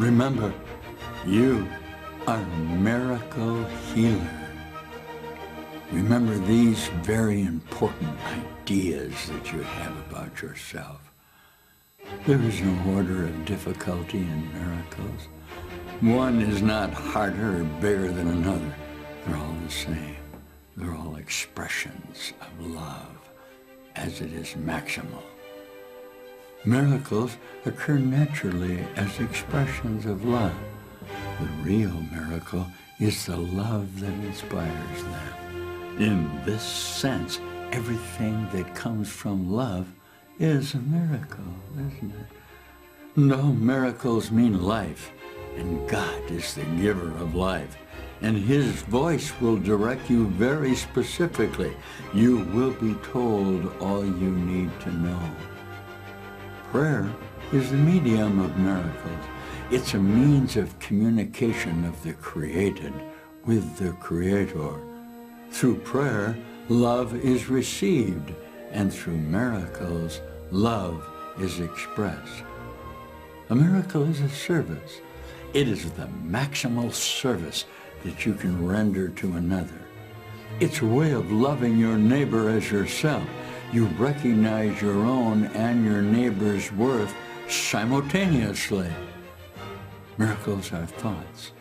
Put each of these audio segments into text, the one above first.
Remember, you are a miracle healer. Remember these very important ideas that you have about yourself. There is no order of difficulty in miracles. One is not harder or bigger than another. They're all the same. They're all expressions of love, as it is maximal. Miracles occur naturally as expressions of love. The real miracle is the love that inspires them. In this sense, everything that comes from love is a miracle, isn't it? No, miracles mean life, and God is the giver of life, and His voice will direct you very specifically. You will be told all you need to know. Prayer is the medium of miracles. It's a means of communication of the created with the Creator. Through prayer, love is received, and through miracles, love is expressed. A miracle is a service. It is the maximal service that you can render to another. It's a way of loving your neighbor as yourself. You recognize your own and your neighbor's worth simultaneously. Miracles are thoughts.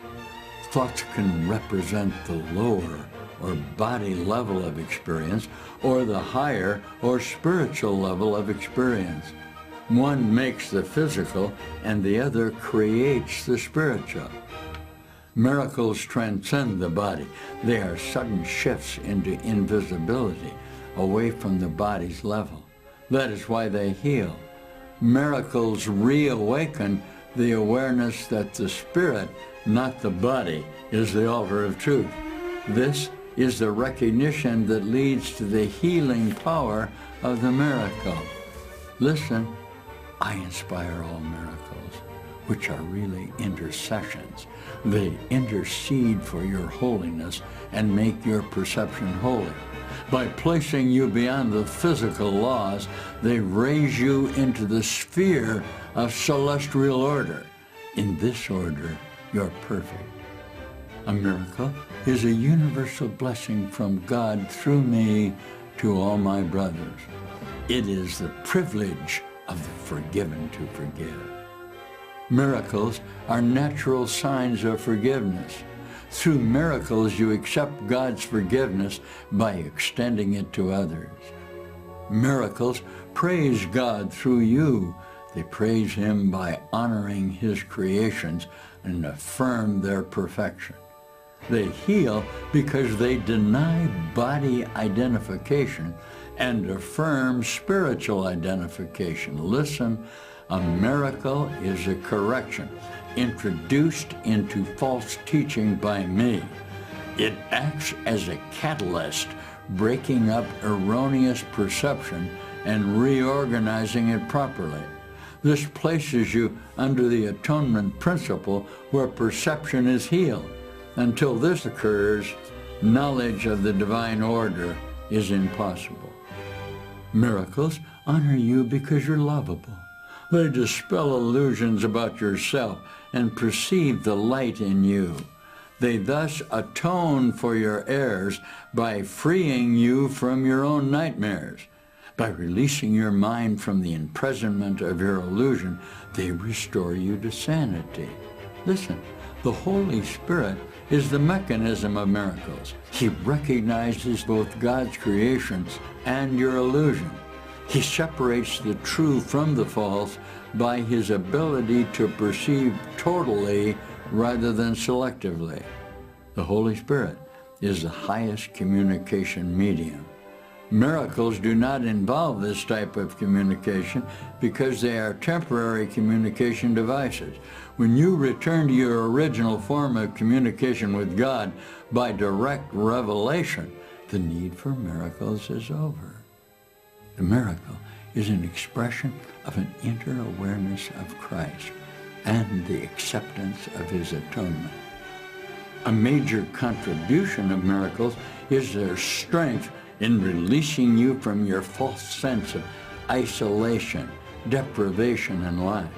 Thoughts can represent the lower or body level of experience or the higher or spiritual level of experience. One makes the physical and the other creates the spiritual. Miracles transcend the body. They are sudden shifts into invisibility, away from the body's level. That is why they heal. Miracles reawaken the awareness that the spirit, not the body, is the altar of truth. This is the recognition that leads to the healing power of the miracle. Listen, I inspire all miracles, which are really intercessions. They intercede for your holiness and make your perception holy. By placing you beyond the physical laws, they raise you into the sphere of celestial order. In this order, you're perfect. A miracle is a universal blessing from God through me to all my brothers. It is the privilege of the forgiven to forgive. Miracles are natural signs of forgiveness. Through miracles, you accept God's forgiveness by extending it to others. Miracles praise God through you. They praise Him by honoring His creations and affirm their perfection. They heal because they deny body identification and affirm spiritual identification. Listen, a miracle is a correction introduced into false teaching by me. It acts as a catalyst, breaking up erroneous perception and reorganizing it properly. This places you under the atonement principle where perception is healed. Until this occurs, knowledge of the divine order is impossible. Miracles honor you because you're lovable. They dispel illusions about yourself and perceive the light in you. They thus atone for your errors by freeing you from your own nightmares. By releasing your mind from the imprisonment of your illusion, they restore you to sanity. Listen, the Holy Spirit is the mechanism of miracles. He recognizes both God's creations and your illusion. He separates the true from the false by his ability to perceive totally rather than selectively. The Holy Spirit is the highest communication medium. Miracles do not involve this type of communication because they are temporary communication devices. When you return to your original form of communication with God by direct revelation, the need for miracles is over. The miracle is an expression of an inner awareness of Christ and the acceptance of his atonement. A major contribution of miracles is their strength in releasing you from your false sense of isolation, deprivation, and lack.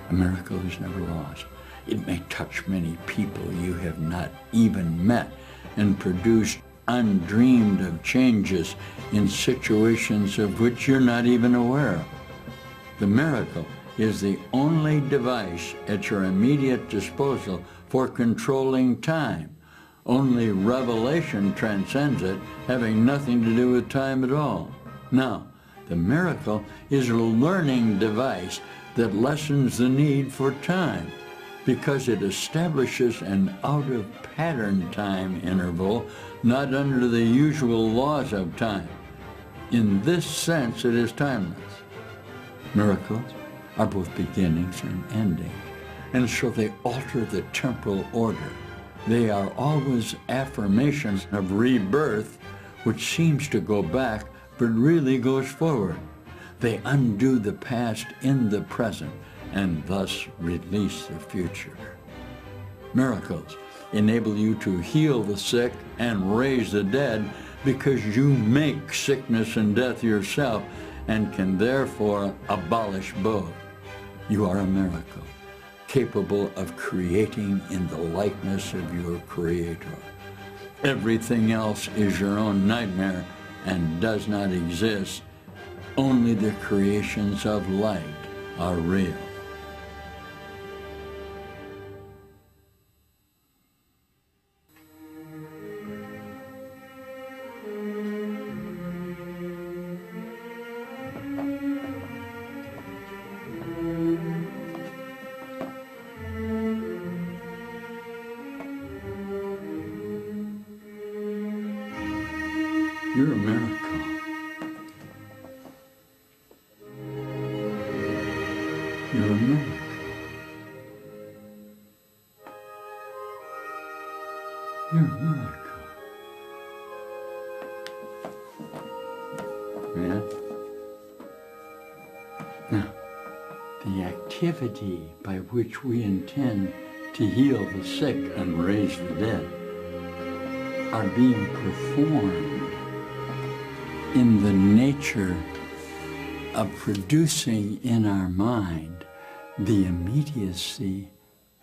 A miracle is never lost. It may touch many people you have not even met and produce undreamed of changes in situations of which you're not even aware of. The miracle is the only device at your immediate disposal for controlling time. Only revelation transcends it, having nothing to do with time at all. Now, the miracle is a learning device that lessens the need for time because it establishes an out-of-pattern time interval, not under the usual laws of time. In this sense, it is timeless. Miracles are both beginnings and endings, and so they alter the temporal order. They are always affirmations of rebirth, which seems to go back, but really goes forward. They undo the past in the present, and thus release the future. Miracles enable you to heal the sick and raise the dead because you make sickness and death yourself and can therefore abolish both. You are a miracle, capable of creating in the likeness of your Creator. Everything else is your own nightmare and does not exist. Only the creations of light are real. You're a miracle. You're a miracle. You're a miracle. Yeah? Now, the activity by which we intend to heal the sick and raise the dead are being performed in the nature of producing in our mind the immediacy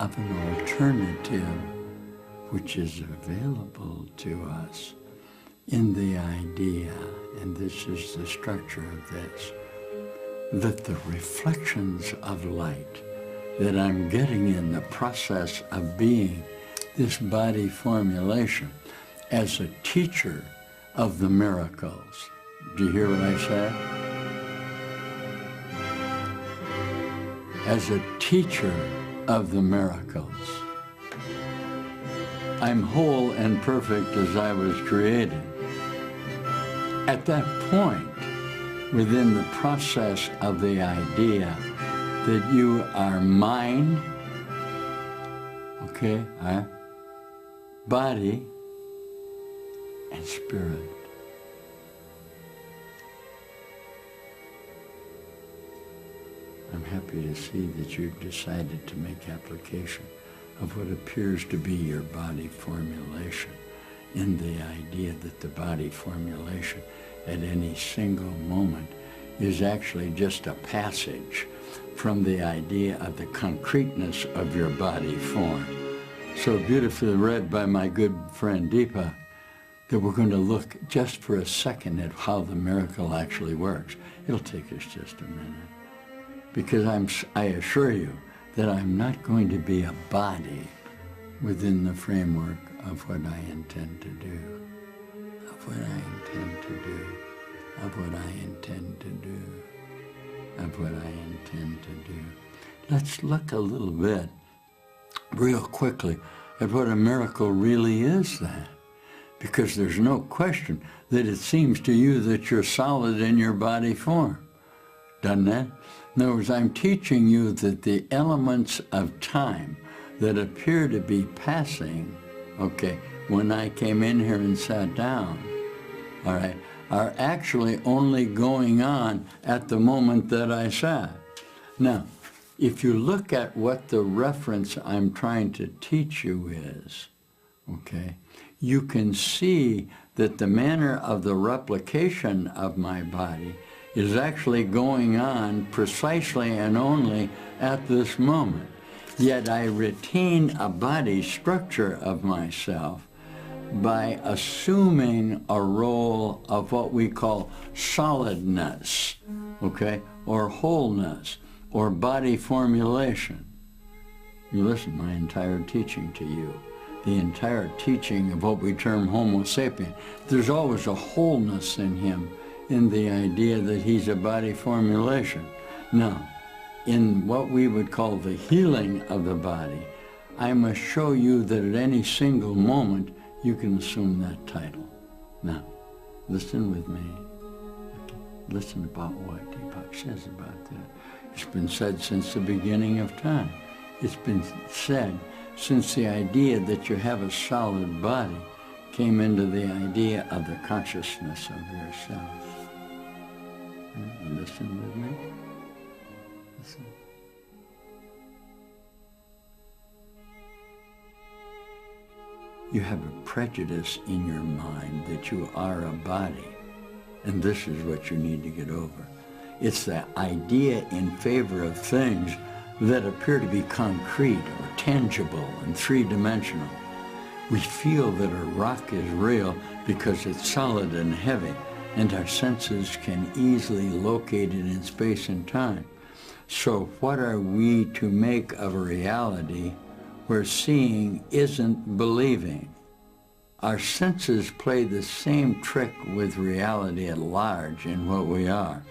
of an alternative which is available to us in the idea, and this is the structure of this, that the reflections of light that I'm getting in the process of being this body formulation as a teacher of the miracles. Do you hear what I said? As a teacher of the miracles, I'm whole and perfect as I was created. At that point, within the process of the idea that you are mind, okay, body, and spirit. I'm happy to see that you've decided to make application of what appears to be your body formulation in the idea that the body formulation at any single moment is actually just a passage from the idea of the concreteness of your body form. So beautifully read by my good friend Deepa. that we're going to look just for a second at how the miracle actually works. It'll take us just a minute. Because I assure you that I'm not going to be a body within the framework of what I intend to do. Of what I intend to do. Of what I intend to do. Of what I intend to do. Let's look a little bit, real quickly, at what a miracle really is then. Because there's no question that it seems to you that you're solid in your body form. Doesn't it? In other words, I'm teaching you that the elements of time that appear to be passing, okay, when I came in here and sat down, all right, are actually only going on at the moment that I sat. Now, if you look at what the reference I'm trying to teach you is, okay, you can see that the manner of the replication of my body is actually going on precisely and only at this moment. Yet I retain a body structure of myself by assuming a role of what we call solidness, okay, or wholeness, or body formulation. You listen, my entire teaching to you, the entire teaching of what we term Homo sapien, there's always a wholeness in him, in the idea that he's a body formulation. Now, in what we would call the healing of the body, I must show you that at any single moment you can assume that title. Now, listen with me. Listen about what Deepak says about that. It's been said since the beginning of time. It's been said since the idea that you have a solid body came into the idea of the consciousness of yourself. Listen with me. Listen. You have a prejudice in your mind that you are a body, and this is what you need to get over. It's the idea in favor of things that appear to be concrete or tangible and three-dimensional. We feel that a rock is real because it's solid and heavy, and our senses can easily locate it in space and time. So what are we to make of a reality where seeing isn't believing? Our senses play the same trick with reality at large in what we are.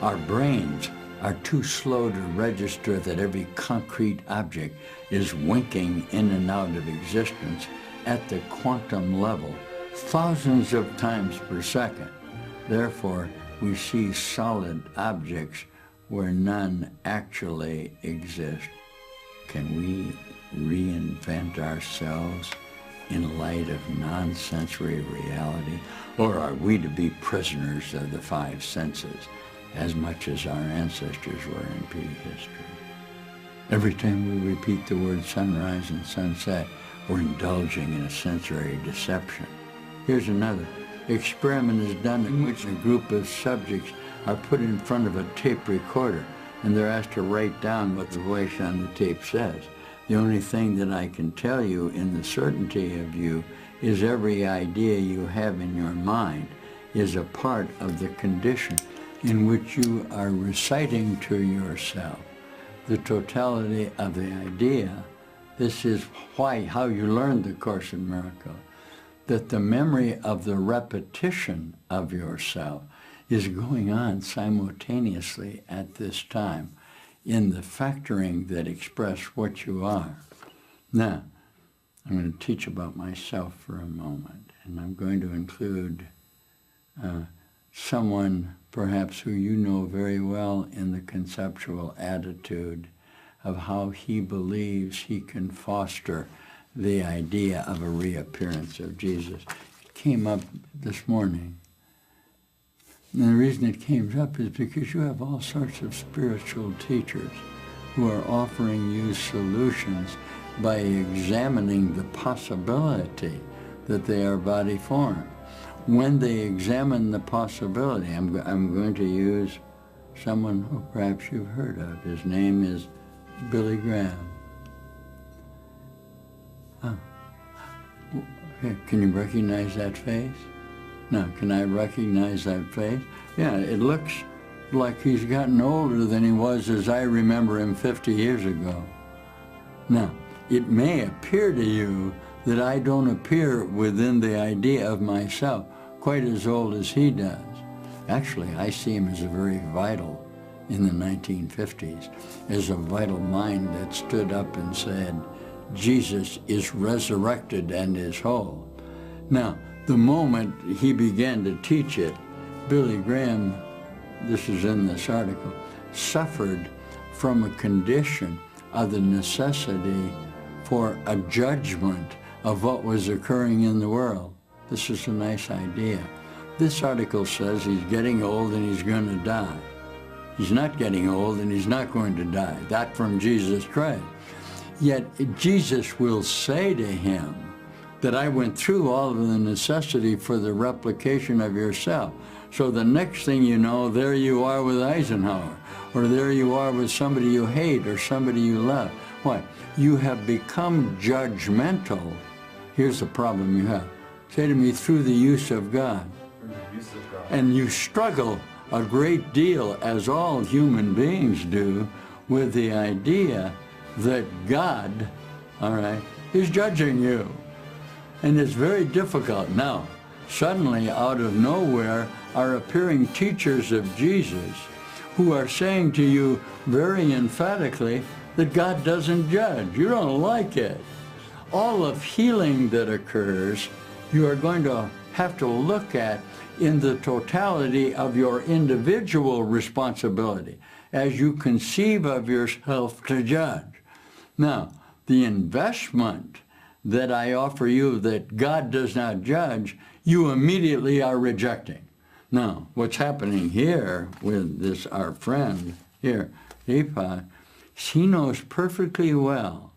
Our brains are too slow to register that every concrete object is winking in and out of existence at the quantum level, thousands of times per second. Therefore, we see solid objects where none actually exist. Can we reinvent ourselves in light of non-sensory reality? Or are we to be prisoners of the five senses, as much as our ancestors were in prehistory? Every time we repeat the word sunrise and sunset, we're indulging in a sensory deception. Here's another. Experiment is done in which a group of subjects are put in front of a tape recorder, and they're asked to write down what the voice on the tape says. The only thing that I can tell you in the certainty of you is every idea you have in your mind is a part of the condition in which you are reciting to yourself the totality of the idea. This is how you learned the Course in Miracles, that the memory of the repetition of yourself is going on simultaneously at this time in the factoring that express what you are. Now, I'm going to teach about myself for a moment, and I'm going to include someone perhaps who you know very well in the conceptual attitude of how he believes he can foster the idea of a reappearance of Jesus. It came up this morning. And the reason it came up is because you have all sorts of spiritual teachers who are offering you solutions by examining the possibility that they are body form. When they examine the possibility, I'm going to use someone who perhaps you've heard of. His name is Billy Graham. Okay, can you recognize that face? Now, can I recognize that face? Yeah, it looks like he's gotten older than he was as I remember him 50 years ago. Now, it may appear to you that I don't appear within the idea of myself quite as old as he does. Actually, I see him as a very vital in the 1950s, as a vital mind that stood up and said, Jesus is resurrected and is whole. Now, the moment he began to teach it, Billy Graham, this is in this article, suffered from a condition of the necessity for a judgment of what was occurring in the world. This is a nice idea. This article says he's getting old and he's going to die. He's not getting old and he's not going to die. That from Jesus Christ. Yet Jesus will say to him that I went through all of the necessity for the replication of yourself. So the next thing you know, there you are with Eisenhower, or there you are with somebody you hate or somebody you love. Why? You have become judgmental. Here's the problem you have. Say to me, through the use of God. And you struggle a great deal, as all human beings do, with the idea that God, all right, is judging you. And it's very difficult. Now, suddenly, out of nowhere, are appearing teachers of Jesus who are saying to you very emphatically that God doesn't judge. You don't like it. All of healing that occurs, you are going to have to look at in the totality of your individual responsibility as you conceive of yourself to judge. Now, the investment that I offer you that God does not judge, you immediately are rejecting. Now, what's happening here with this, our friend here, Deepak, he knows perfectly well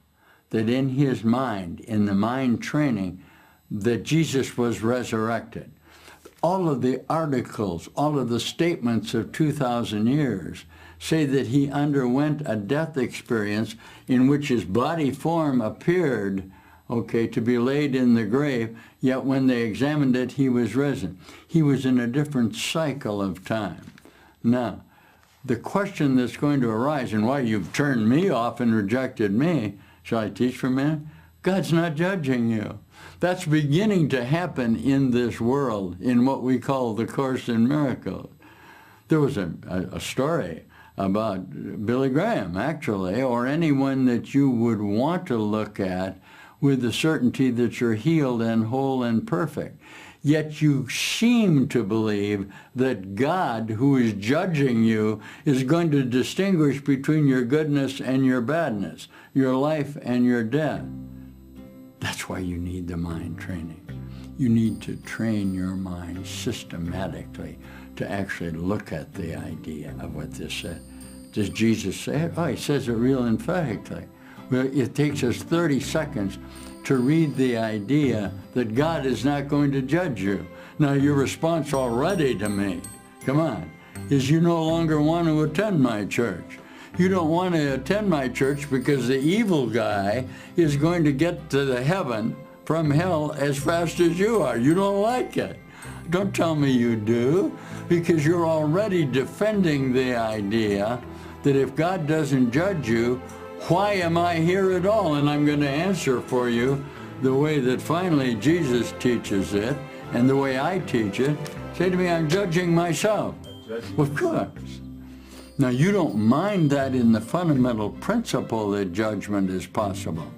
that in his mind, in the mind training, that Jesus was resurrected. All of the articles, all of the statements of 2,000 years say that he underwent a death experience in which his body form appeared, okay, to be laid in the grave, yet when they examined it, he was risen. He was in a different cycle of time. Now, the question that's going to arise, and why you've turned me off and rejected me, shall I teach for a minute? God's not judging you. That's beginning to happen in this world, in what we call the Course in Miracles. There was a story about Billy Graham, actually, or anyone that you would want to look at with the certainty that you're healed and whole and perfect. Yet you seem to believe that God, who is judging you, is going to distinguish between your goodness and your badness, your life and your death. That's why you need the mind training. You need to train your mind systematically to actually look at the idea of what this said. Does Jesus say it? Oh, he says it real emphatically. Well, it takes us 30 seconds to read the idea that God is not going to judge you. Now, your response already to me, come on, is you no longer want to attend my church. You don't want to attend my church because the evil guy is going to get to the heaven from hell as fast as you are. You don't like it. Don't tell me you do, because you're already defending the idea that if God doesn't judge you, why am I here at all? And I'm going to answer for you the way that finally Jesus teaches it and the way I teach it. Say to me, I'm judging myself. Of course. Now, you don't mind that in the fundamental principle that judgment is possible.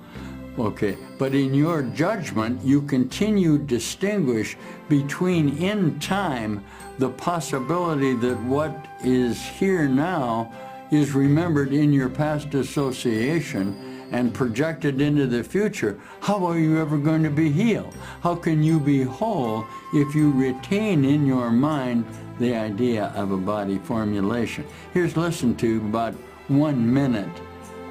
Okay, but in your judgment, you continue to distinguish between in time the possibility that what is here now is remembered in your past association and projected into the future. How are you ever going to be healed? How can you be whole if you retain in your mind the idea of a body formulation? Here's listen to about 1 minute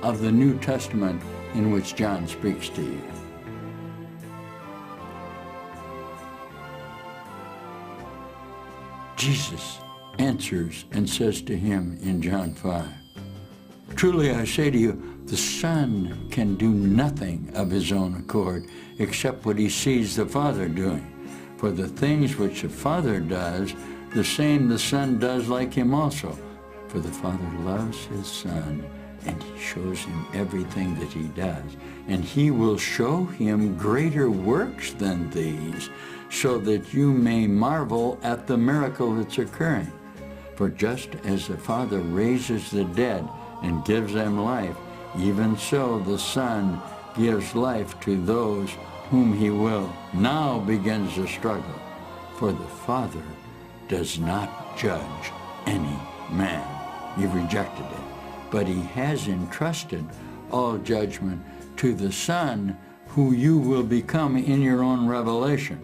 of the New Testament in which John speaks to you. Jesus answers and says to him in John 5, truly I say to you, The Son can do nothing of his own accord except what he sees the Father doing. For the things which the Father does, the same the Son does like him also. For the Father loves his Son, and he shows him everything that he does. And he will show him greater works than these, so that you may marvel at the miracle that's occurring. For just as the Father raises the dead and gives them life, even so the Son gives life to those whom he will. Now begins the struggle, for the Father does not judge any man. You've rejected it. But he has entrusted all judgment to the Son, who you will become in your own revelation,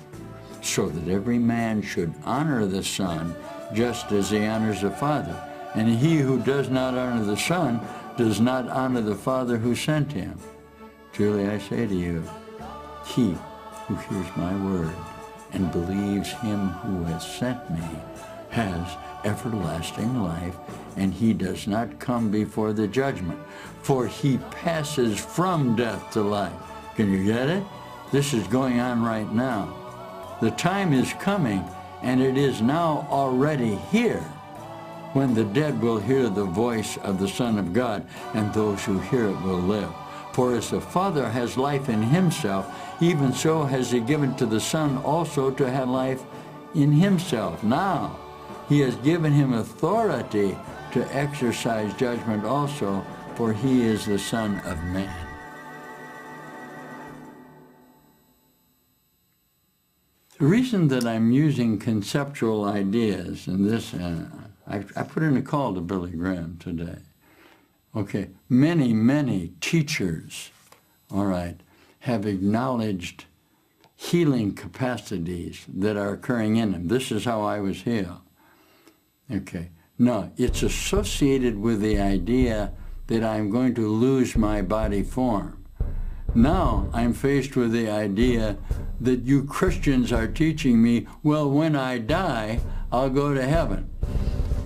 so that every man should honor the Son just as he honors the Father. And he who does not honor the Son does not honor the Father who sent him. Truly I say to you, he who hears my word and believes him who has sent me has everlasting life, and he does not come before the judgment, for he passes from death to life. Can you get it? This is going on right now. The time is coming, and it is now already here, when the dead will hear the voice of the Son of God, and those who hear it will live. For as the Father has life in himself, even so has he given to the Son also to have life in himself. Now, he has given him authority to exercise judgment also, for he is the Son of Man. The reason that I'm using conceptual ideas in this, I put in a call to Billy Graham today. Okay, many teachers, all right, have acknowledged healing capacities that are occurring in him. This is how I was healed. Okay, no, it's associated with the idea that I'm going to lose my body form. Now I'm faced with the idea that you Christians are teaching me, well, when I die, I'll go to heaven.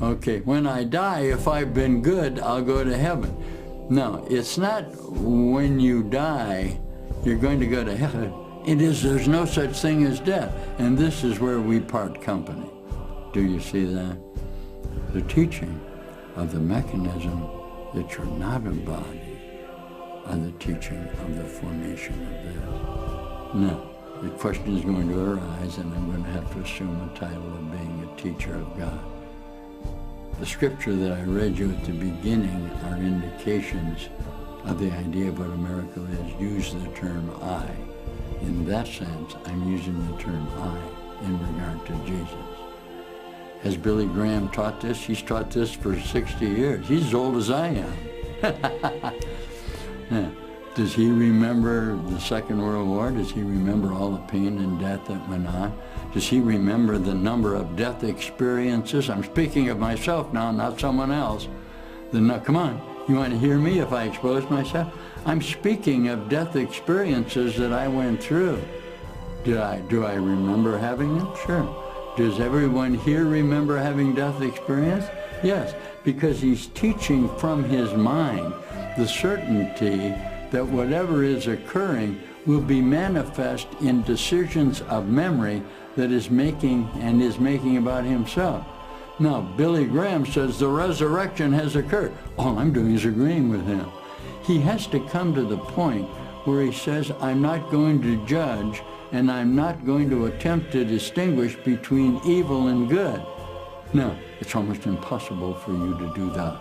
Okay, when I die, if I've been good, I'll go to heaven. No, it's not when you die, you're going to go to heaven. It is, there's no such thing as death. And this is where we part company. Do you see that? The teaching of the mechanism that you're not a body are the teaching of the formation of this. Now, the question is going to arise, and I'm going to have to assume the title of being a teacher of God. The scripture that I read you at the beginning are indications of the idea of what a miracle is. Use the term I. In that sense, I'm using the term I in regard to Jesus. Has Billy Graham taught this? He's taught this for 60 years. He's as old as I am. Yeah. Does he remember the Second World War? Does he remember all the pain and death that went on? Does he remember the number of death experiences? I'm speaking of myself now, not someone else. Come on, you want to hear me if I expose myself? I'm speaking of death experiences that I went through. Do I remember having them? Sure. Does everyone here remember having death experience? Yes, because he's teaching from his mind the certainty that whatever is occurring will be manifest in decisions of memory that is making about himself. Now, Billy Graham says the resurrection has occurred. All I'm doing is agreeing with him. He has to come to the point where he says, I'm not going to judge, and I'm not going to attempt to distinguish between evil and good. Now, it's almost impossible for you to do that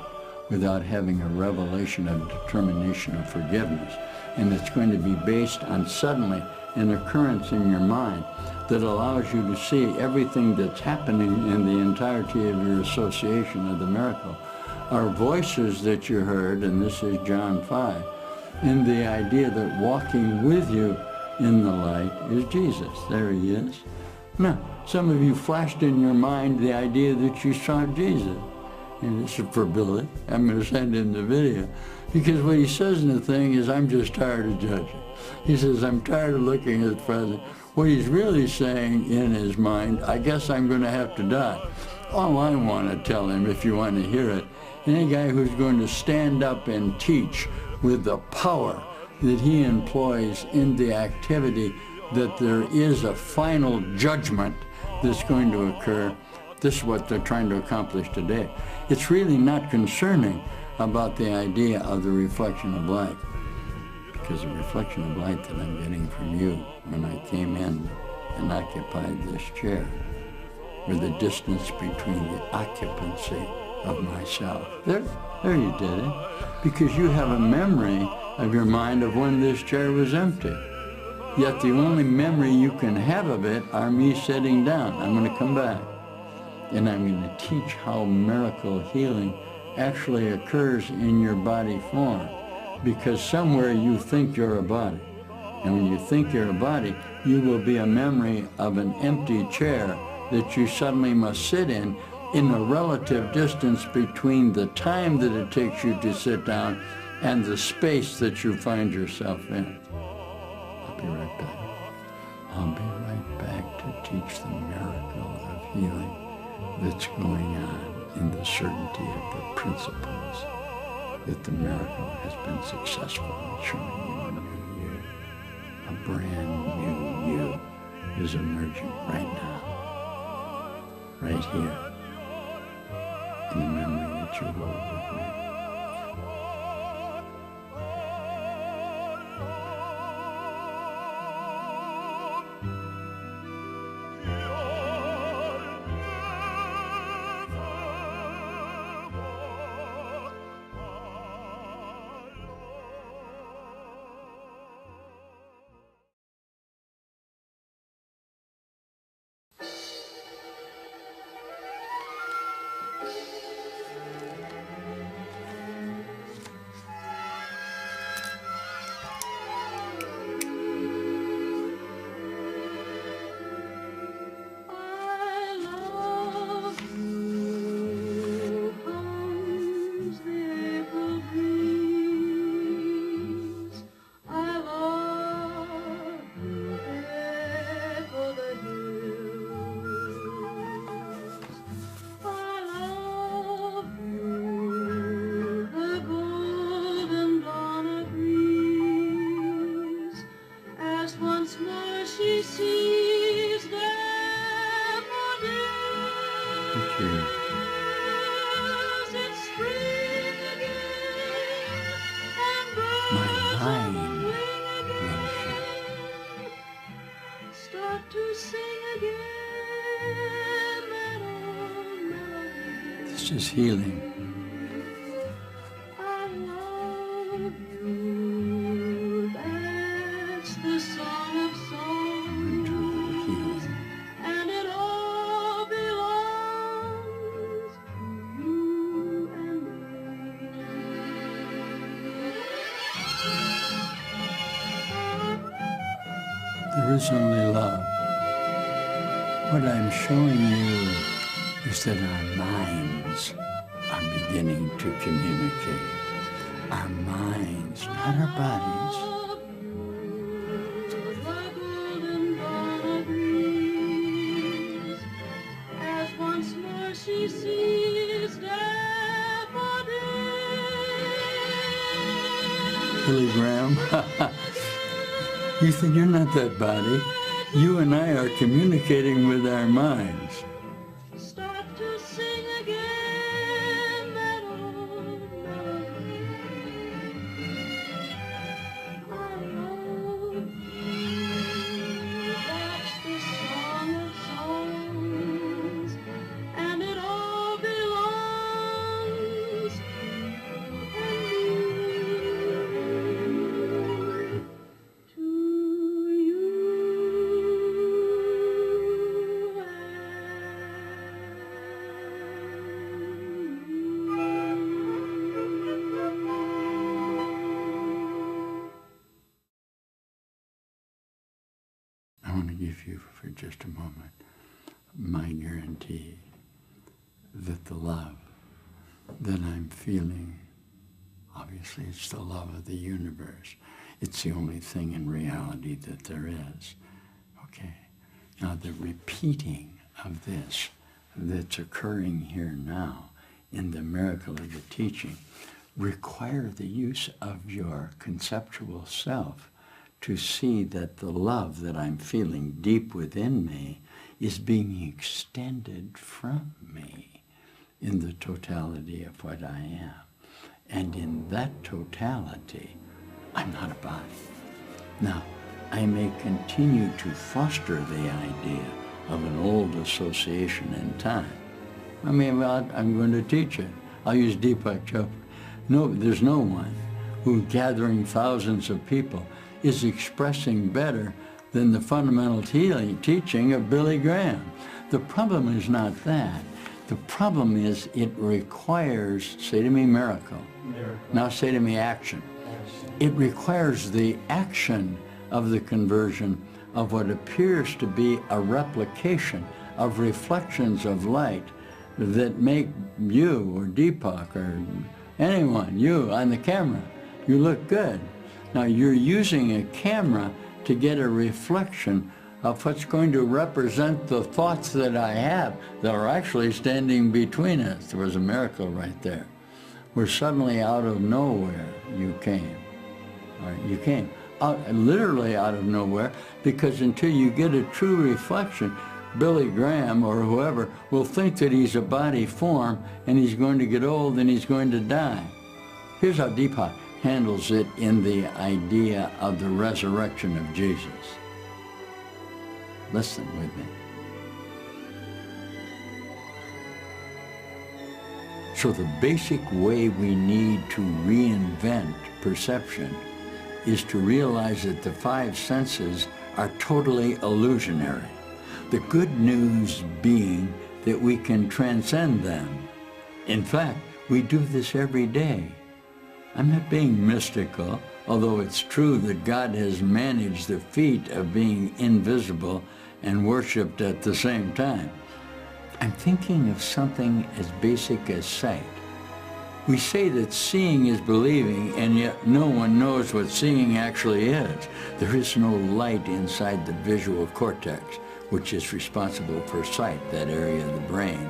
without having a revelation of determination of forgiveness. And it's going to be based on suddenly an occurrence in your mind that allows you to see everything that's happening in the entirety of your association of the miracle. Our voices that you heard, and this is John 5, in the idea that walking with you in the light is Jesus. There he is. Now, some of you flashed in your mind the idea that you saw Jesus. And this is for Billy. I'm going to send him the video. Because what he says in the thing is, I'm just tired of judging. He says, I'm tired of looking at the present. What he's really saying in his mind, I guess I'm going to have to die. All I want to tell him, if you want to hear it, any guy who's going to stand up and teach with the power that he employs in the activity, that there is a final judgment that's going to occur. This is what they're trying to accomplish today. It's really not concerning about the idea of the reflection of light, because the reflection of light that I'm getting from you when I came in and occupied this chair, or the distance between the occupancy of myself. There you did it. Because you have a memory of your mind of when this chair was empty. Yet the only memory you can have of it are me sitting down. I'm going to come back. And I'm going to teach how miracle healing actually occurs in your body form. Because somewhere you think you're a body. And when you think you're a body, you will be a memory of an empty chair that you suddenly must sit in a relative distance between the time that it takes you to sit down and the space that you find yourself in. I'll be right back. I'll be right back to teach the miracle of healing that's going on in the certainty of the principles that the miracle has been successful in showing you a new you. A brand new you is emerging right now, right here, in the memory that you hold with me. This is healing. I love you. That's the song of songs. Healing. And it all belongs to you and me. There is only love. What I'm showing you is that our minds are beginning to communicate. Our minds, not our bodies. As once more she sees daffodils. Billy Graham, you think you're not that body. You and I are communicating with our minds. Start to sing again that old melody. I love you. That's the song of songs, and it all belongs to you and me. To you. I want to give you for just a moment my guarantee that the love that I'm feeling, obviously it's the love of the universe. It's the only thing in reality that there is. Okay. Now the repeating of this that's occurring here now in the miracle of the teaching require the use of your conceptual self to see that the love that I'm feeling deep within me is being extended from me in the totality of what I am. And in that totality, I'm not a body. Now, I may continue to foster the idea of an old association in time. I mean, well, I'm going to teach it. I'll use Deepak Chopra. No, there's no one who, gathering thousands of people, is expressing better than the fundamental teaching of Billy Graham. The problem is not that. The problem is it requires, say to me, miracle. Now say to me, action. It requires the action of the conversion of what appears to be a replication of reflections of light that make you or Deepak or anyone, you on the camera, you look good. Now you're using a camera to get a reflection of what's going to represent the thoughts that I have that are actually standing between us. There was a miracle right there, where suddenly out of nowhere you came. All right, you came literally out of nowhere, because until you get a true reflection, Billy Graham or whoever will think that he's a body form and he's going to get old and he's going to die. Here's how Deepak handles it in the idea of the resurrection of Jesus. Listen with me. So the basic way we need to reinvent perception is to realize that the five senses are totally illusionary. The good news being that we can transcend them. In fact, we do this every day. I'm not being mystical, although it's true that God has managed the feat of being invisible and worshipped at the same time. I'm thinking of something as basic as sight. We say that seeing is believing, and yet no one knows what seeing actually is. There is no light inside the visual cortex, which is responsible for sight, that area of the brain.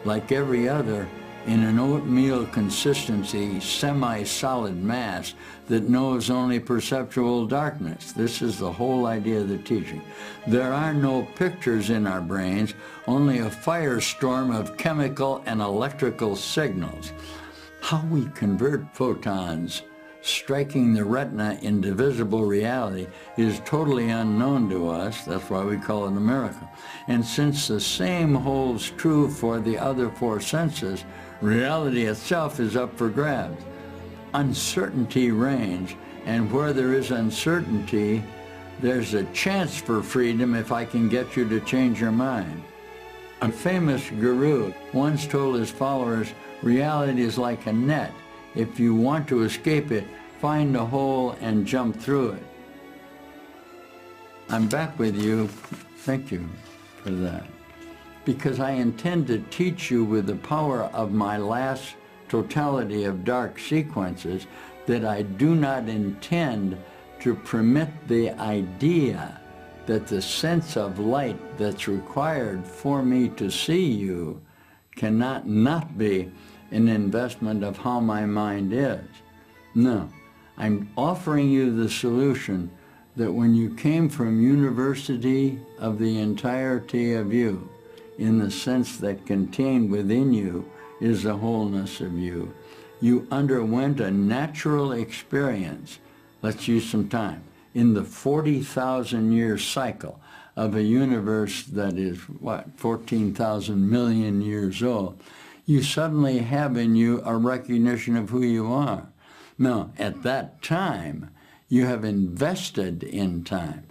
Like every other, in an oatmeal consistency, semi-solid mass that knows only perceptual darkness. This is the whole idea of the teaching. There are no pictures in our brains, only a firestorm of chemical and electrical signals. How we convert photons striking the retina into visible reality is totally unknown to us. That's why we call it a miracle. And since the same holds true for the other four senses, reality itself is up for grabs. Uncertainty reigns, and where there is uncertainty, there's a chance for freedom if I can get you to change your mind. A famous guru once told his followers, reality is like a net. If you want to escape it, find a hole and jump through it. I'm back with you. Thank you for that. Because I intend to teach you with the power of my last totality of dark sequences that I do not intend to permit the idea that the sense of light that's required for me to see you cannot not be an investment of how my mind is. No, I'm offering you the solution that when you came from university of the entirety of you, in the sense that contained within you is the wholeness of you, you underwent a natural experience. Let's use some time. In the 40,000 year cycle of a universe that is, 14,000 million years old, you suddenly have in you a recognition of who you are. Now, at that time, you have invested in time.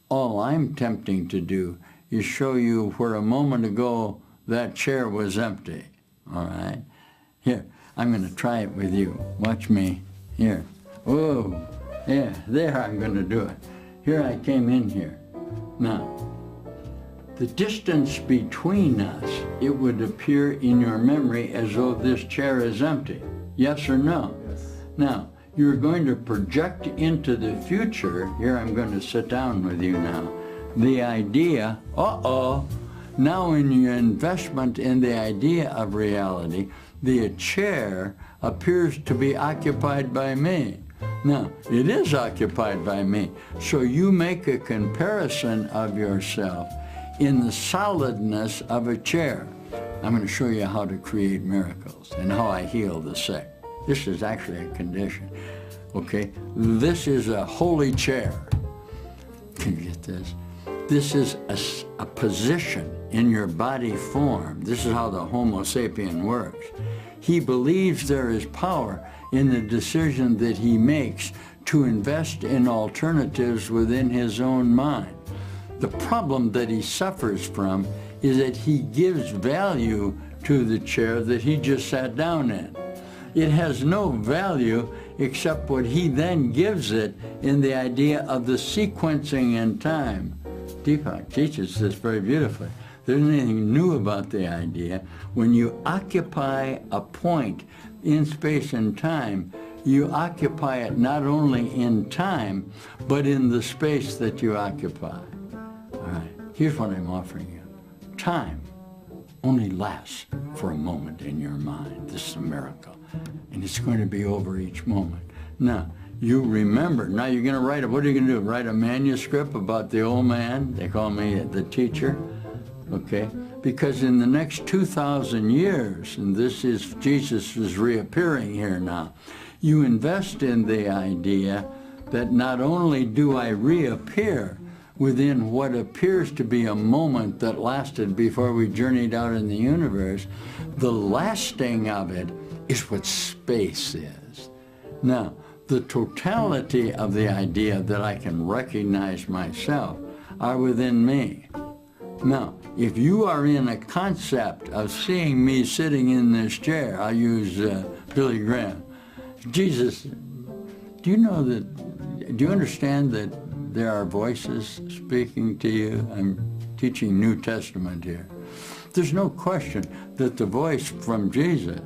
All I'm attempting to do is show you where a moment ago that chair was empty, all right? Here, I'm going to try it with you. Watch me. Here. Whoa. Yeah, there I'm going to do it. Here I came in here. Now, the distance between us, it would appear in your memory as though this chair is empty. Yes or no? Yes. Now, you're going to project into the future, here I'm going to sit down with you now, the idea, Now in your investment in the idea of reality, the chair appears to be occupied by me. Now, it is occupied by me. So you make a comparison of yourself in the solidness of a chair. I'm going to show you how to create miracles and how I heal the sick. This is actually a condition. Okay? This is a holy chair. Can you get this? This is a position in your body form. This is how the Homo sapien works. He believes there is power in the decision that he makes to invest in alternatives within his own mind. The problem that he suffers from is that he gives value to the chair that he just sat down in. It has no value except what he then gives it in the idea of the sequencing in time. Deepak teaches this very beautifully. There's anything new about the idea. When you occupy a point in space and time, you occupy it not only in time, but in the space that you occupy. All right, here's what I'm offering you. Time only lasts for a moment in your mind. This is a miracle. And it's going to be over each moment. Now, you remember. Now you're going to write what are you going to do? Write a manuscript about the old man? They call me the teacher. Okay? Because in the next 2,000 years, and this is, Jesus is reappearing here now, you invest in the idea that not only do I reappear within what appears to be a moment that lasted before we journeyed out in the universe, the lasting of it is what space is. Now, the totality of the idea that I can recognize myself are within me. Now, if you are in a concept of seeing me sitting in this chair, I'll use Billy Graham. Jesus, do you know that, do you understand that there are voices speaking to you? I'm teaching New Testament here. There's no question that the voice from Jesus,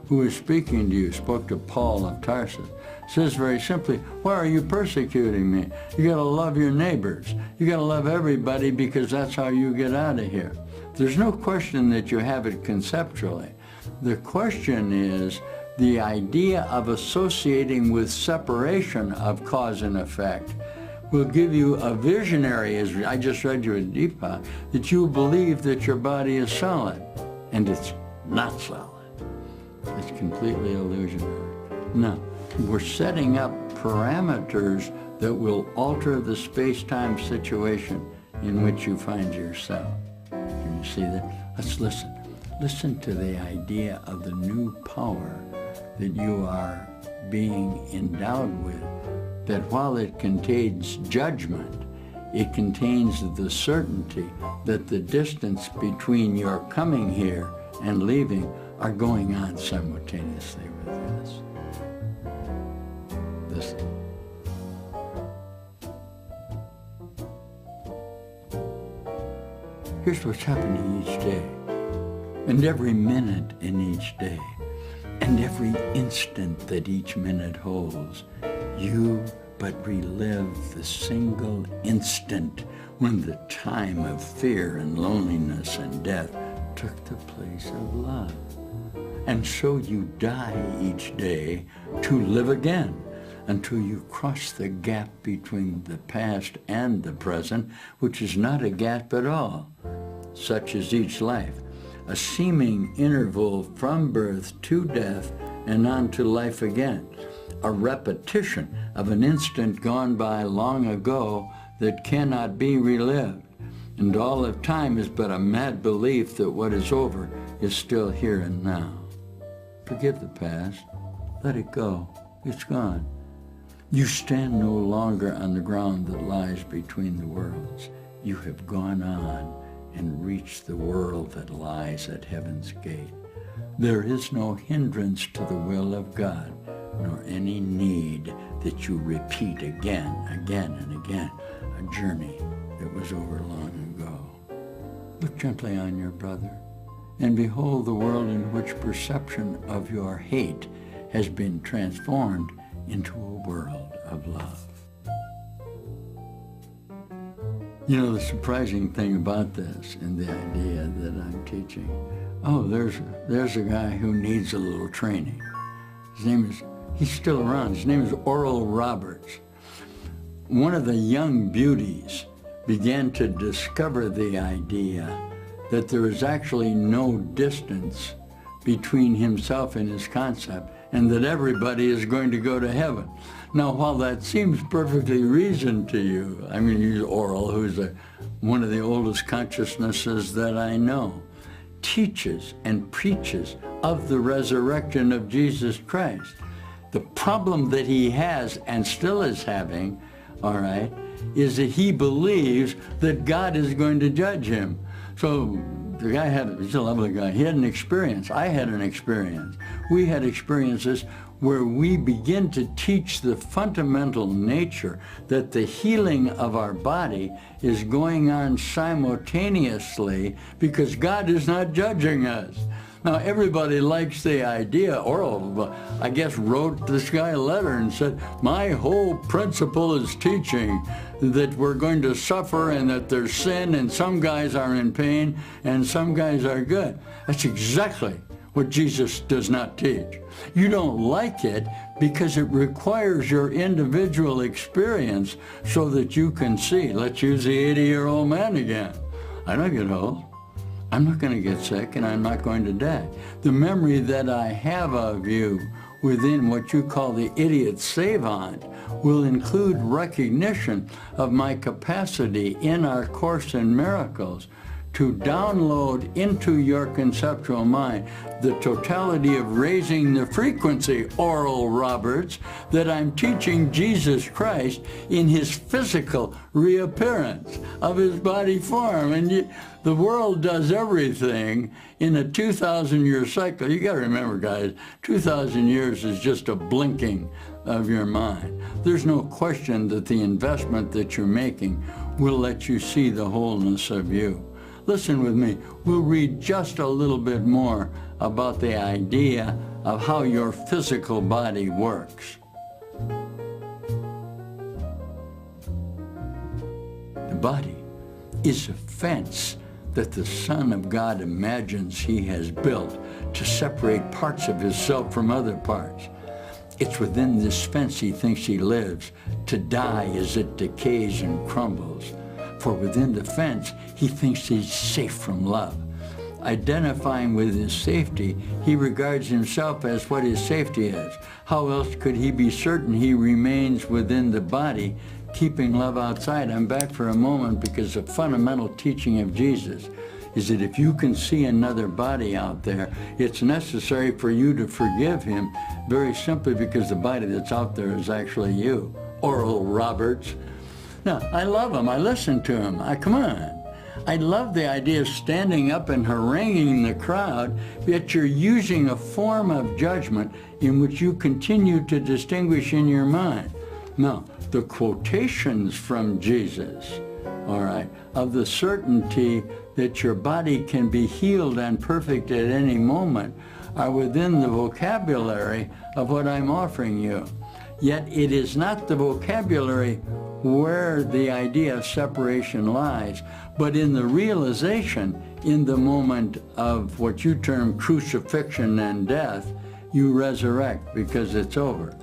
who is speaking to you, spoke to Paul of Tarsus, says very simply, why are you persecuting me? You got to love your neighbors. You got to love everybody because that's how you get out of here. There's no question that you have it conceptually. The question is the idea of associating with separation of cause and effect will give you a visionary, as I just read you in Deepak, that you believe that your body is solid, and it's not solid. It's completely illusionary. Now, we're setting up parameters that will alter the space-time situation in which you find yourself. Can you see that? Let's listen. Listen to the idea of the new power that you are being endowed with, that while it contains judgment, it contains the certainty that the distance between your coming here and leaving are going on simultaneously with this. Listen. Here's what's happening each day, and every minute in each day, and every instant that each minute holds. You but relive the single instant when the time of fear and loneliness and death took the place of love. And so you die each day to live again until you cross the gap between the past and the present, which is not a gap at all. Such is each life, a seeming interval from birth to death and on to life again, a repetition of an instant gone by long ago that cannot be relived. And all of time is but a mad belief that what is over is still here and now. Forgive the past. Let it go. It's gone. You stand no longer on the ground that lies between the worlds. You have gone on and reached the world that lies at heaven's gate. There is no hindrance to the will of God, nor any need that you repeat again and again a journey that was over long ago. Look gently on your brother, and behold the world in which perception of your hate has been transformed into a world of love. You know, the surprising thing about this and the idea that I'm teaching, oh, there's a guy who needs a little training. He's still around. His name is Oral Roberts. One of the young beauties began to discover the idea that there is actually no distance between himself and his concept, and that everybody is going to go to heaven. Now, while that seems perfectly reasoned to you, I'm going to use Oral, who's one of the oldest consciousnesses that I know, teaches and preaches of the resurrection of Jesus Christ. The problem that he has and still is having, all right, is that he believes that God is going to judge him. So the guy he's a lovely guy. He had an experience. I had an experience. We had experiences where we begin to teach the fundamental nature that the healing of our body is going on simultaneously because God is not judging us. Now, everybody likes the idea. Oral, I guess, wrote this guy a letter and said, my whole principle is teaching that we're going to suffer and that there's sin and some guys are in pain and some guys are good. That's exactly what Jesus does not teach. You don't like it because it requires your individual experience so that you can see. Let's use the 80-year-old man again. I don't get old. I'm not going to get sick and I'm not going to die. The memory that I have of you within what you call the idiot savant will include recognition of my capacity in our Course in Miracles to download into your conceptual mind the totality of raising the frequency, Oral Roberts, that I'm teaching Jesus Christ in his physical reappearance of his body form. And the world does everything in a 2,000-year cycle. You got to remember, guys, 2,000 years is just a blinking of your mind. There's no question that the investment that you're making will let you see the wholeness of you. Listen with me. We'll read just a little bit more about the idea of how your physical body works. The body is a fence that the Son of God imagines he has built to separate parts of himself from other parts. It's within this fence he thinks he lives, to die as it decays and crumbles. For within the fence, he thinks he's safe from love. Identifying with his safety, he regards himself as what his safety is. How else could he be certain he remains within the body, keeping love outside? I'm back for a moment because the fundamental teaching of Jesus is that if you can see another body out there, it's necessary for you to forgive him, very simply because the body that's out there is actually you. Oral Roberts. Now, I love him. I listen to him. Come on. I love the idea of standing up and haranguing the crowd, yet you're using a form of judgment in which you continue to distinguish in your mind. Now, the quotations from Jesus, all right, of the certainty that your body can be healed and perfect at any moment are within the vocabulary of what I'm offering you. Yet it is not the vocabulary where the idea of separation lies, but in the realization in the moment of what you term crucifixion and death, you resurrect because it's over.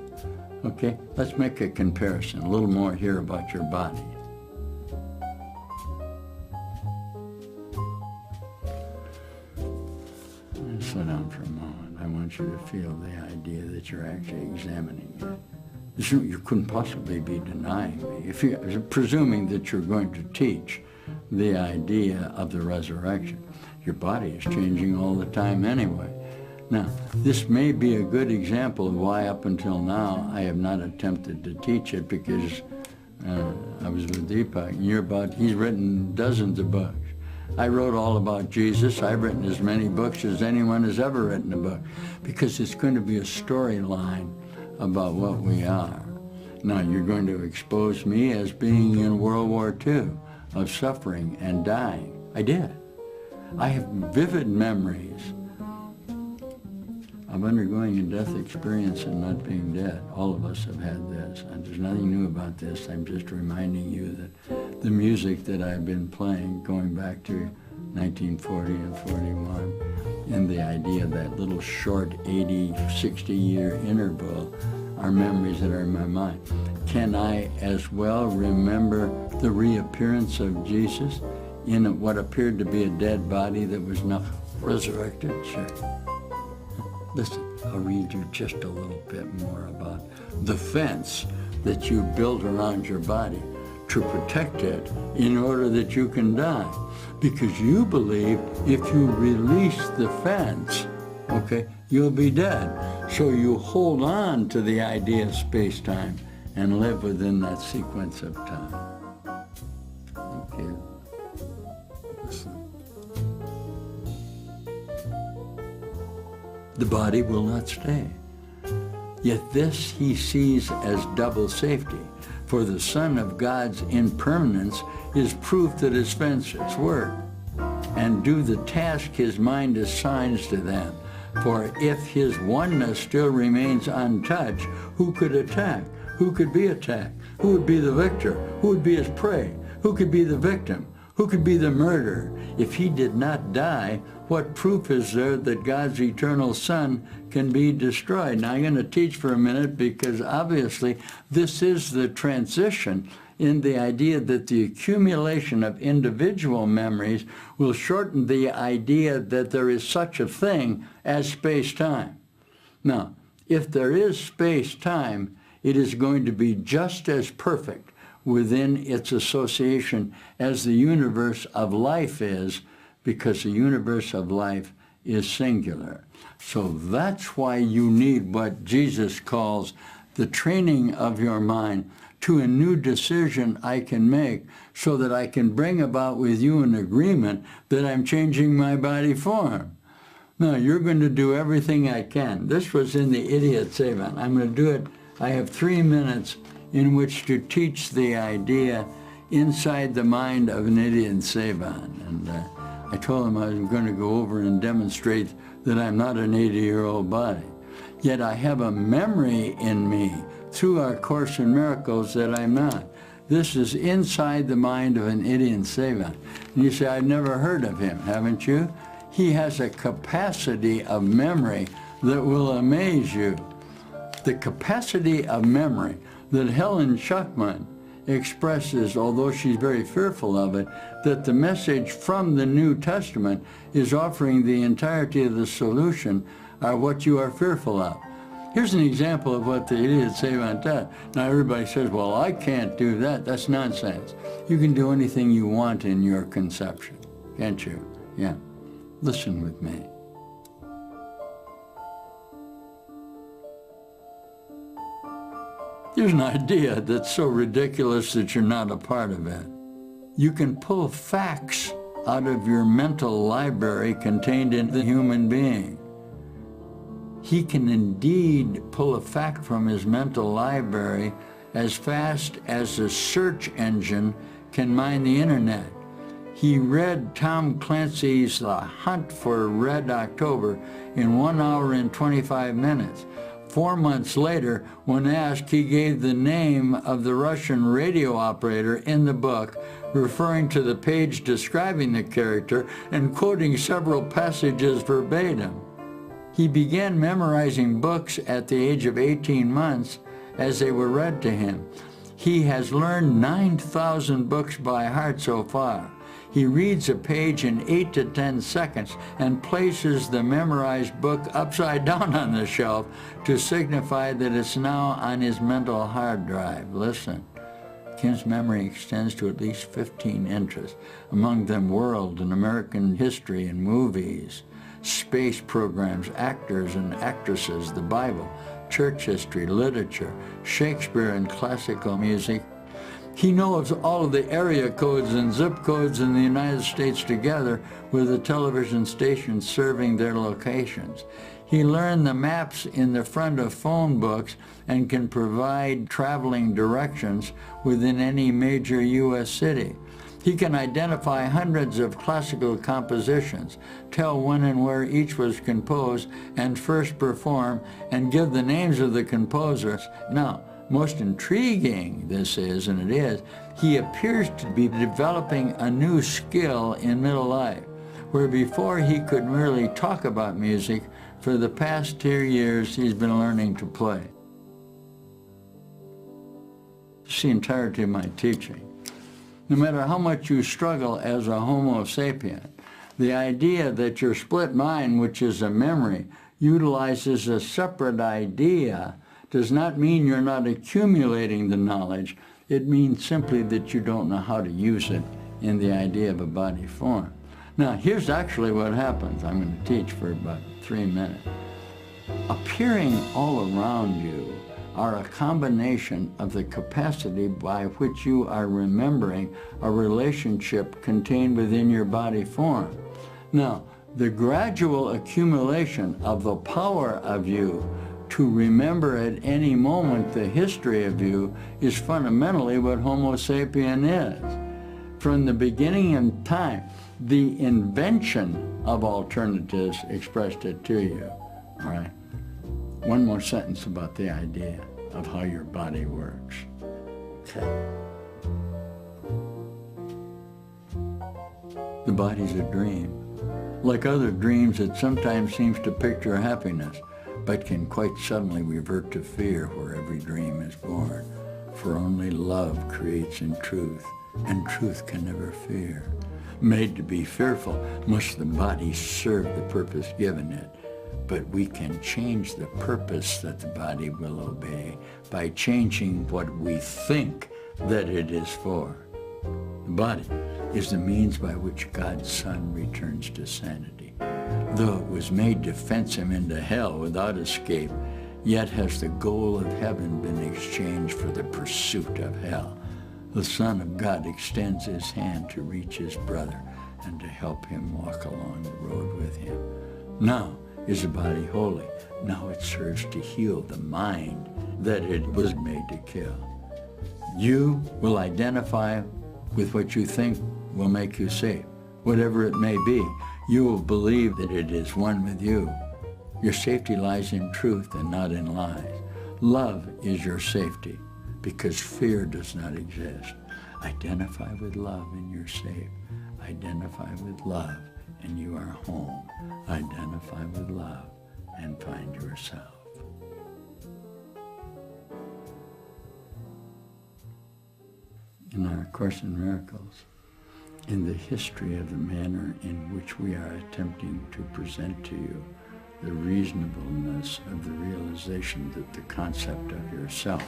Okay, let's make a comparison, a little more here about your body. Slow down for a moment. I want you to feel the idea that you're actually examining it. You couldn't possibly be denying me, if you're presuming that you're going to teach the idea of the resurrection. Your body is changing all the time anyway. Now, this may be a good example of why up until now I have not attempted to teach it, because I was with Deepak, and he's written dozens of books. I wrote all about Jesus. I've written as many books as anyone has ever written a book, because it's going to be a storyline about what we are. Now, you're going to expose me as being in World War II of suffering and dying. I did. I have vivid memories of undergoing a death experience and not being dead. All of us have had this, and there's nothing new about this. I'm just reminding you that the music that I've been playing going back to 1940 and 41, and the idea of that little short 80, 60-year interval are memories that are in my mind. Can I as well remember the reappearance of Jesus in what appeared to be a dead body that was not resurrected? Sure. Listen, I'll read you just a little bit more about the fence that you built around your body to protect it in order that you can die. Because you believe if you release the fence, okay, you'll be dead. So you hold on to the idea of space-time and live within that sequence of time. Thank you. Listen. The body will not stay. Yet this he sees as double safety, for the Son of God's impermanence is proof that his fences work, and do the task his mind assigns to them. For if his oneness still remains untouched, who could attack? Who could be attacked? Who would be the victor? Who would be his prey? Who could be the victim? Who could be the murderer? If he did not die, what proof is there that God's eternal Son can be destroyed? Now I'm going to teach for a minute, because obviously this is the transition in the idea that the accumulation of individual memories will shorten the idea that there is such a thing as space-time. Now, if there is space-time, it is going to be just as perfect within its association as the universe of life is, because the universe of life is singular. So that's why you need what Jesus calls the training of your mind to a new decision I can make, so that I can bring about with you an agreement that I'm changing my body form. Now, you're going to do everything I can. This was in the Idiot Savant. I'm going to do it. I have 3 minutes in which to teach the idea inside the mind of an idiot savant. And I told him I was going to go over and demonstrate that I'm not an 80-year-old body. Yet I have a memory in me through our Course in Miracles that I'm not. This is inside the mind of an idiot savant. And you say, I've never heard of him, haven't you? He has a capacity of memory that will amaze you. The capacity of memory that Helen Schuckman expresses, although she's very fearful of it, that the message from the New Testament is offering the entirety of the solution, are what you are fearful of. Here's an example of what the idiot savant does. Now everybody says, well, I can't do that. That's nonsense. You can do anything you want in your conception, can't you? Yeah. Listen with me. Here's an idea that's so ridiculous that you're not a part of it. You can pull facts out of your mental library contained in the human being. He can indeed pull a fact from his mental library as fast as a search engine can mine the internet. He read Tom Clancy's The Hunt for Red October in 1 hour and 25 minutes. 4 months later, when asked, he gave the name of the Russian radio operator in the book, referring to the page describing the character and quoting several passages verbatim. He began memorizing books at the age of 18 months as they were read to him. He has learned 9,000 books by heart so far. He reads a page in 8 to 10 seconds and places the memorized book upside down on the shelf to signify that it's now on his mental hard drive. Listen, Kim's memory extends to at least 15 interests, among them world and American history and movies, space programs, actors and actresses, the Bible, church history, literature, Shakespeare and classical music. He knows all of the area codes and zip codes in the United States together with the television stations serving their locations. He learned the maps in the front of phone books and can provide traveling directions within any major U.S. city. He can identify hundreds of classical compositions, tell when and where each was composed and first performed, and give the names of the composers. Now, most intriguing this is, and it is, he appears to be developing a new skill in middle life, where before he could merely talk about music, for the past 2 years he's been learning to play. It's the entirety of my teaching. No matter how much you struggle as a Homo sapien, the idea that your split mind, which is a memory, utilizes a separate idea does not mean you're not accumulating the knowledge. It means simply that you don't know how to use it in the idea of a body form. Now, here's actually what happens. I'm going to teach for about 3 minutes. Appearing all around you are a combination of the capacity by which you are remembering a relationship contained within your body form. Now, the gradual accumulation of the power of you to remember at any moment the history of you is fundamentally what Homo sapien is. From the beginning in time, the invention of alternatives expressed it to you. All right? One more sentence about the idea of how your body works. Okay. The body's a dream. Like other dreams, it sometimes seems to picture happiness, but can quite suddenly revert to fear where every dream is born. For only love creates in truth, and truth can never fear. Made to be fearful, must the body serve the purpose given it. But we can change the purpose that the body will obey by changing what we think that it is for. The body is the means by which God's Son returns to sanity. Though it was made to fence him into hell without escape, yet has the goal of heaven been exchanged for the pursuit of hell. The Son of God extends his hand to reach his brother and to help him walk along the road with him. Now is the body holy. Now it serves to heal the mind that it was made to kill. You will identify with what you think will make you safe. Whatever it may be, you will believe that it is one with you. Your safety lies in truth and not in lies. Love is your safety because fear does not exist. Identify with love and you're safe. Identify with love and you are home. Identify with love and find yourself. In our Course in Miracles, in the history of the manner in which we are attempting to present to you the reasonableness of the realization that the concept of yourself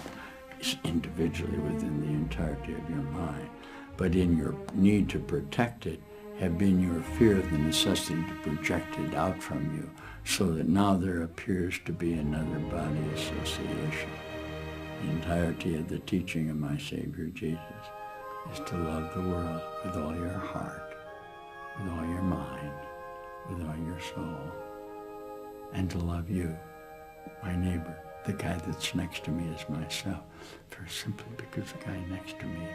is individually within the entirety of your mind, but in your need to protect it have been your fear of the necessity to project it out from you, so that now there appears to be another body association. The entirety of the teaching of my Savior Jesus is to love the world with all your heart, with all your mind, with all your soul, and to love you, my neighbor, the guy that's next to me is myself, very simply because the guy next to me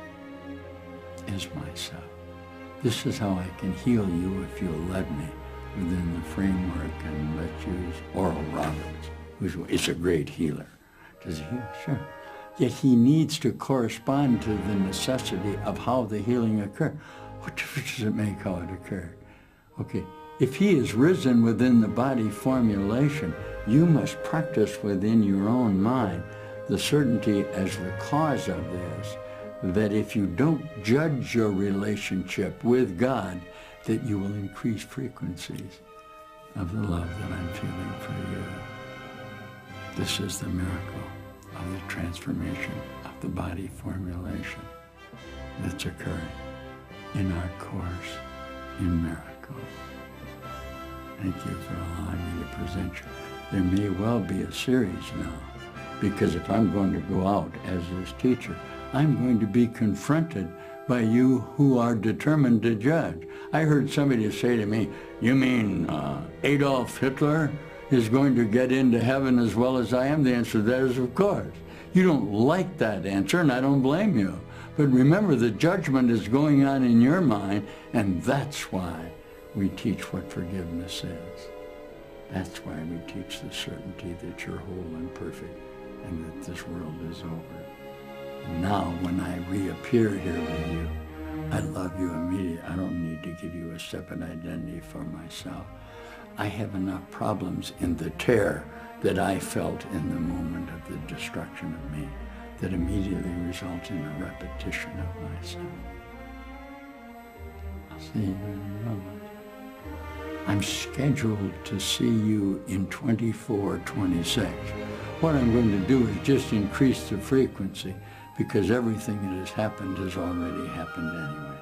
is myself. This is how I can heal you if you'll let me within the framework and let's use Oral Roberts, who is a great healer. Does he heal? Sure. Yet he needs to correspond to the necessity of how the healing occurred. What difference does it make how it occurred? Okay, if he is risen within the body formulation, you must practice within your own mind the certainty as the cause of this, that if you don't judge your relationship with God, that you will increase frequencies of the love that I'm feeling for you. This is the miracle of the transformation of the body formulation that's occurring in our Course in Miracles. Thank you for allowing me to present you. There may well be a series now, because if I'm going to go out as this teacher, I'm going to be confronted by you who are determined to judge. I heard somebody say to me, you mean Adolf Hitler is going to get into heaven as well as I am? The answer to that is of course. You don't like that answer, and I don't blame you. But remember, the judgment is going on in your mind, and that's why we teach what forgiveness is. That's why we teach the certainty that you're whole and perfect, and that this world is over. Now, when I reappear here with you, I love you immediately. I don't need to give you a separate identity for myself. I have enough problems in the tear that I felt in the moment of the destruction of me that immediately results in a repetition of myself. I'll see you in a moment. I'm scheduled to see you in 2426. What I'm going to do is just increase the frequency, because everything that has happened has already happened anyway.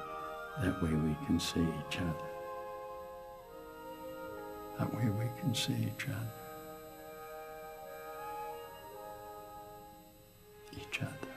That way we can see each other. That way we can see each other. Each other.